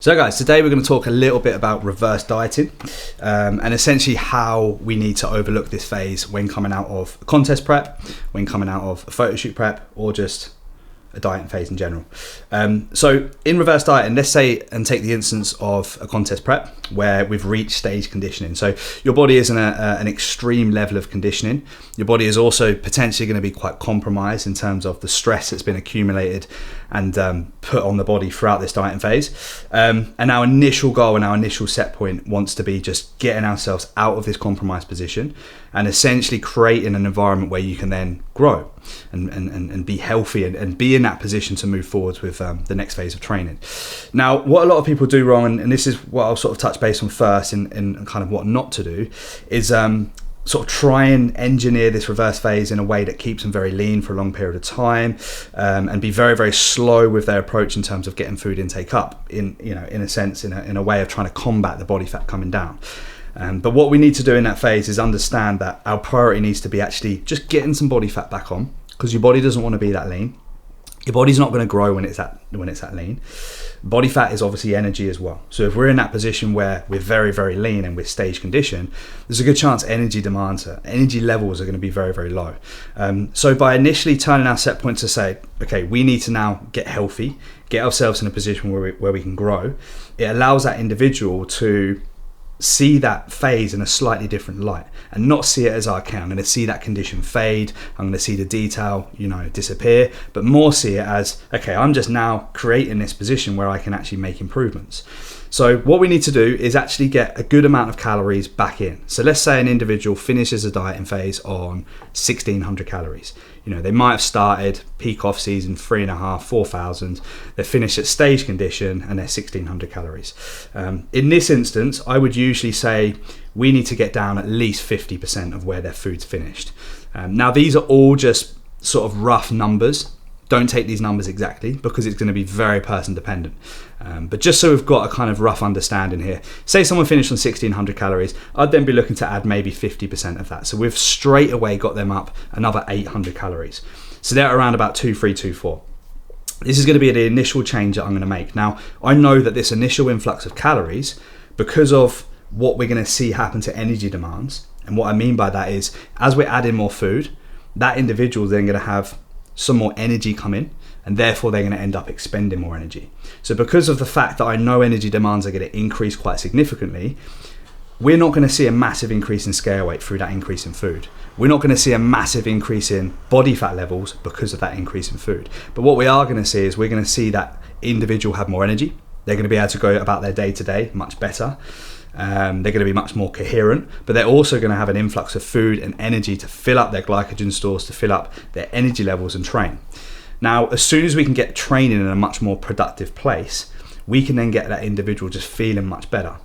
So guys, today we're going to talk a little bit about reverse dieting and essentially how we need to overlook this phase when coming out of a contest prep, when coming out of a photo shoot prep, or just a dieting phase in general. So in reverse dieting, let's say and take the instance of a contest prep where we've reached stage conditioning. So your body is in an extreme level of conditioning. Your body is also potentially going to be quite compromised in terms of the stress that's been accumulated and put on the body throughout this dieting phase. And our initial goal and our initial set point wants to be just getting ourselves out of this compromised position and essentially creating an environment where you can then grow and be healthy and be in that position to move forwards with the next phase of training. Now, what a lot of people do wrong, and this is what I'll sort of touch base on first in kind of what not to do, is sort of try and engineer this reverse phase in a way that keeps them very lean for a long period of time, and be very, very slow with their approach in terms of getting food intake up in a way of trying to combat the body fat coming down. But what we need to do in that phase is understand that our priority needs to be actually just getting some body fat back on, because your body doesn't want to be that lean. Your body's not going to grow when it's that lean. Body fat is obviously energy as well. So if we're in that position where we're very, very lean and we're stage conditioned, there's a good chance energy levels are going to be very, very low. So by initially turning our set point to say, okay, we need to now get healthy, get ourselves in a position where we can grow, it allows that individual to see that phase in a slightly different light and not see it as, okay, I'm going to see that condition fade, I'm going to see the detail, disappear, but more see it as, okay, I'm just now creating this position where I can actually make improvements. So what we need to do is actually get a good amount of calories back in. So let's say an individual finishes a dieting phase on 1,600 calories. They might have started peak off season 3,500, 4,000. They finish at stage condition and they're 1,600 calories. In this instance, I would usually say we need to get down at least 50% of where their food's finished. Now, these are all just sort of rough numbers. Don't take these numbers exactly because it's going to be very person dependent. But just so we've got a kind of rough understanding here, say someone finished on 1,600 calories, I'd then be looking to add maybe 50% of that. So we've straight away got them up another 800 calories. So they're around about 2,324. This is going to be the initial change that I'm going to make. Now, I know that this initial influx of calories, because of what we're going to see happen to energy demands, and what I mean by that is, as we're adding more food, that individual is then going to have some more energy come in, and therefore they're going to end up expending more energy. So because of the fact that I know energy demands are going to increase quite significantly, we're not going to see a massive increase in scale weight through that increase in food. We're not going to see a massive increase in body fat levels because of that increase in food. But what we are going to see is we're going to see that individual have more energy. They're going to be able to go about their day to day much better. They're going to be much more coherent, but they're also going to have an influx of food and energy to fill up their glycogen stores, to fill up their energy levels and train. Now, as soon as we can get training in a much more productive place, we can then get that individual just feeling much better.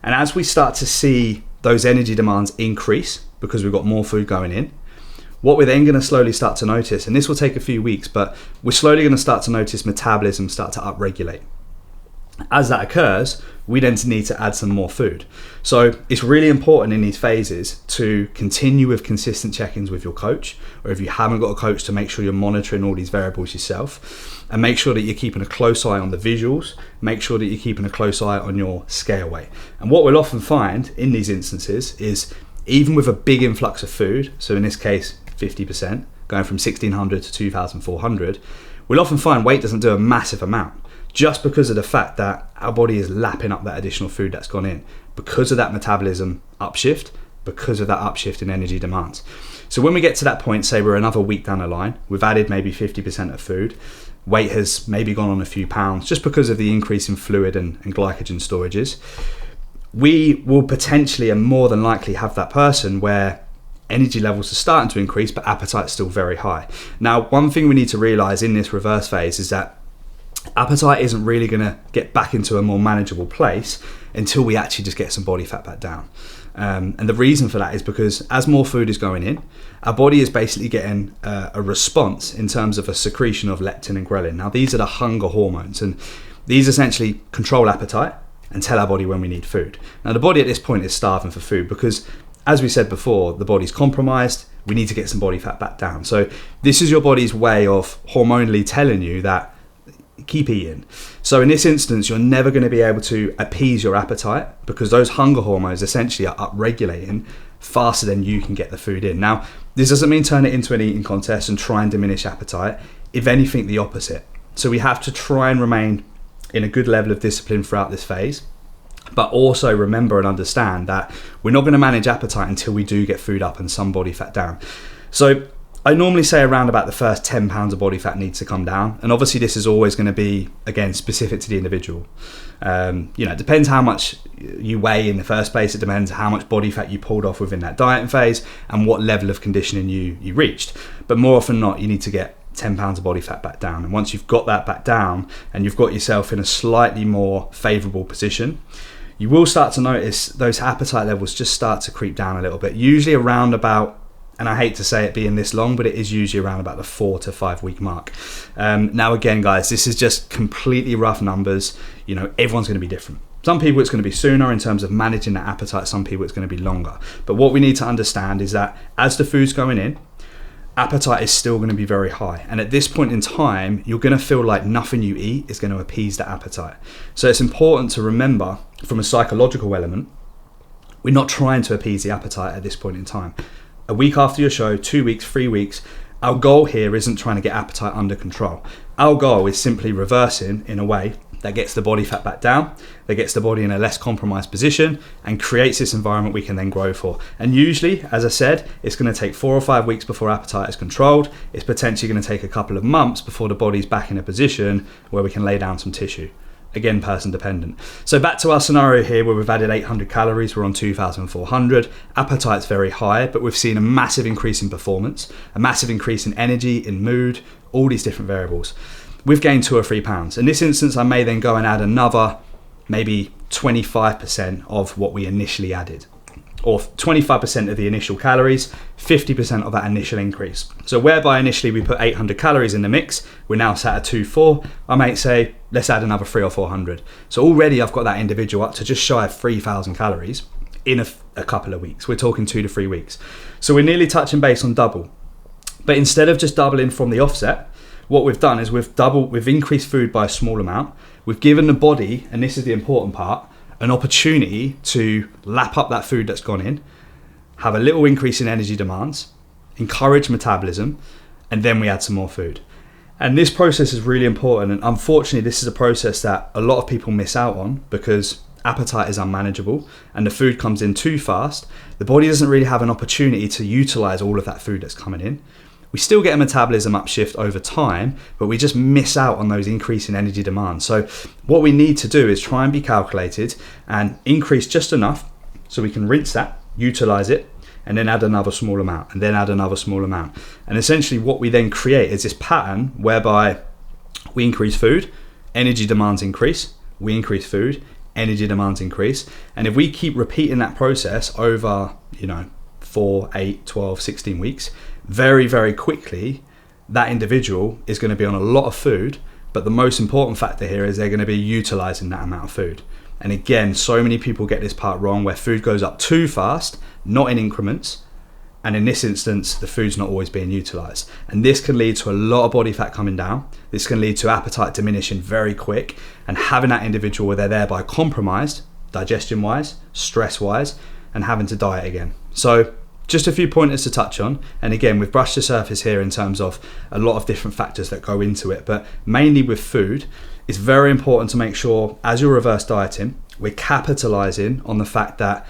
And as we start to see those energy demands increase because we've got more food going in, what we're then going to slowly start to notice, and this will take a few weeks, but we're slowly going to start to notice metabolism start to upregulate. As that occurs, we then need to add some more food. So it's really important in these phases to continue with consistent check-ins with your coach, or if you haven't got a coach, to make sure you're monitoring all these variables yourself, and make sure that you're keeping a close eye on the visuals, make sure that you're keeping a close eye on your scale weight. And what we'll often find in these instances is, even with a big influx of food, so in this case 50%, going from 1,600 to 2,400, we'll often find weight doesn't do a massive amount, just because of the fact that our body is lapping up that additional food that's gone in, because of that metabolism upshift, because of that upshift in energy demands. So when we get to that point, say we're another week down the line, we've added maybe 50% of food, weight has maybe gone on a few pounds just because of the increase in fluid and glycogen storages, we will potentially and more than likely have that person where energy levels are starting to increase, but appetite's still very high. Now, one thing we need to realize in this reverse phase is that appetite isn't really going to get back into a more manageable place until we actually just get some body fat back down. And the reason for that is because as more food is going in, our body is basically getting a response in terms of a secretion of leptin and ghrelin. Now, these are the hunger hormones, and these essentially control appetite and tell our body when we need food. Now, the body at this point is starving for food because, as we said before, the body's compromised. We need to get some body fat back down. So this is your body's way of hormonally telling you that keep eating. So in this instance, you're never going to be able to appease your appetite because those hunger hormones essentially are upregulating faster than you can get the food in. Now, this doesn't mean turn it into an eating contest and try and diminish appetite. If anything, the opposite. So we have to try and remain in a good level of discipline throughout this phase, but also remember and understand that we're not going to manage appetite until we do get food up and some body fat down. So I normally say around about the first 10 pounds of body fat needs to come down. And obviously this is always going to be, again, specific to the individual. It depends how much you weigh in the first place. It depends how much body fat you pulled off within that dieting phase and what level of conditioning you reached. But more often than not, you need to get 10 pounds of body fat back down. And once you've got that back down and you've got yourself in a slightly more favorable position, you will start to notice those appetite levels just start to creep down a little bit, usually around about, and I hate to say it being this long, but it is usually around about the 4 to 5 week mark. Now again, guys, this is just completely rough numbers. Everyone's going to be different. Some people it's going to be sooner in terms of managing that appetite. Some people it's going to be longer. But what we need to understand is that as the food's going in, appetite is still going to be very high. And at this point in time, you're going to feel like nothing you eat is going to appease that appetite. So it's important to remember from a psychological element, we're not trying to appease the appetite at this point in time. A week after your show, 2 weeks, 3 weeks, our goal here isn't trying to get appetite under control. Our goal is simply reversing in a way that gets the body fat back down, that gets the body in a less compromised position and creates this environment we can then grow for. And usually, as I said, it's going to take 4 or 5 weeks before appetite is controlled. It's potentially going to take a couple of months before the body's back in a position where we can lay down some tissue. Again, person dependent. So back to our scenario here where we've added 800 calories, we're on 2,400. Appetite's very high, but we've seen a massive increase in performance, a massive increase in energy, in mood, all these different variables. We've gained 2 or 3 pounds. In this instance, I may then go and add another maybe 25% of what we initially added, or 25% of the initial calories, 50% of that initial increase. So whereby initially we put 800 calories in the mix, we're now sat at 2,400. I might say, let's add another 300 or 400. So already I've got that individual up to just shy of 3,000 calories in a couple of weeks. We're talking 2 to 3 weeks. So we're nearly touching base on double. But instead of just doubling from the offset, what we've done is we've increased food by a small amount. We've given the body, and this is the important part, an opportunity to lap up that food that's gone in, have a little increase in energy demands, encourage metabolism, and then we add some more food. And this process is really important. And unfortunately, this is a process that a lot of people miss out on because appetite is unmanageable and the food comes in too fast. The body doesn't really have an opportunity to utilize all of that food that's coming in. We still get a metabolism upshift over time, but we just miss out on those increasing energy demands. So what we need to do is try and be calculated and increase just enough so we can rinse that, utilize it, and then add another small amount, and then add another small amount. And essentially what we then create is this pattern whereby we increase food, energy demands increase, we increase food, energy demands increase. And if we keep repeating that process over, 4, 8, 12, 16 weeks, very, very quickly, that individual is going to be on a lot of food. But the most important factor here is they're going to be utilizing that amount of food. And again, so many people get this part wrong where food goes up too fast, not in increments. And in this instance, the food's not always being utilized. And this can lead to a lot of body fat coming down. This can lead to appetite diminishing very quick and having that individual where they're thereby compromised, digestion-wise, stress-wise, and having to diet again. So just a few pointers to touch on. And again, we've brushed the surface here in terms of a lot of different factors that go into it. But mainly with food, it's very important to make sure as you're reverse dieting, we're capitalizing on the fact that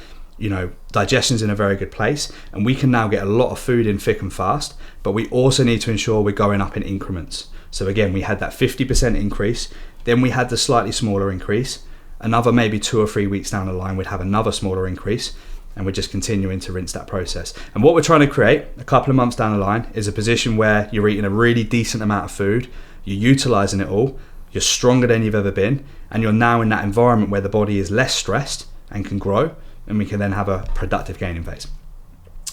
digestion's in a very good place and we can now get a lot of food in thick and fast, but we also need to ensure we're going up in increments. So again, we had that 50% increase, then we had the slightly smaller increase, another maybe 2 or 3 weeks down the line, we'd have another smaller increase, and we're just continuing to rinse that process. And what we're trying to create a couple of months down the line is a position where you're eating a really decent amount of food, you're utilizing it all, you're stronger than you've ever been, and you're now in that environment where the body is less stressed and can grow, and we can then have a productive gaining phase.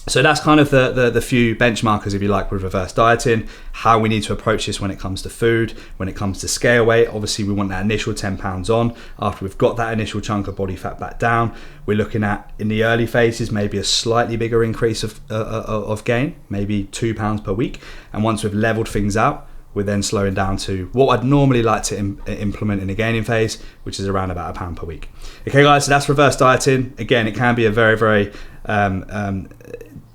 So that's kind of the few benchmarkers, if you like, with reverse dieting, how we need to approach this when it comes to food, when it comes to scale weight. Obviously, we want that initial 10 pounds on. After we've got that initial chunk of body fat back down, we're looking at, in the early phases, maybe a slightly bigger increase of gain, maybe 2 pounds per week. And once we've leveled things out, we're then slowing down to what I'd normally like to implement in a gaining phase, which is around about £1 per week. Okay guys, so that's reverse dieting. Again, it can be a very, very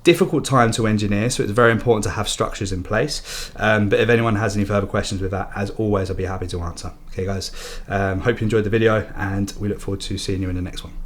difficult time to engineer, so it's very important to have structures in place. But if anyone has any further questions with that, as always, I'll be happy to answer. Okay guys, hope you enjoyed the video, and we look forward to seeing you in the next one.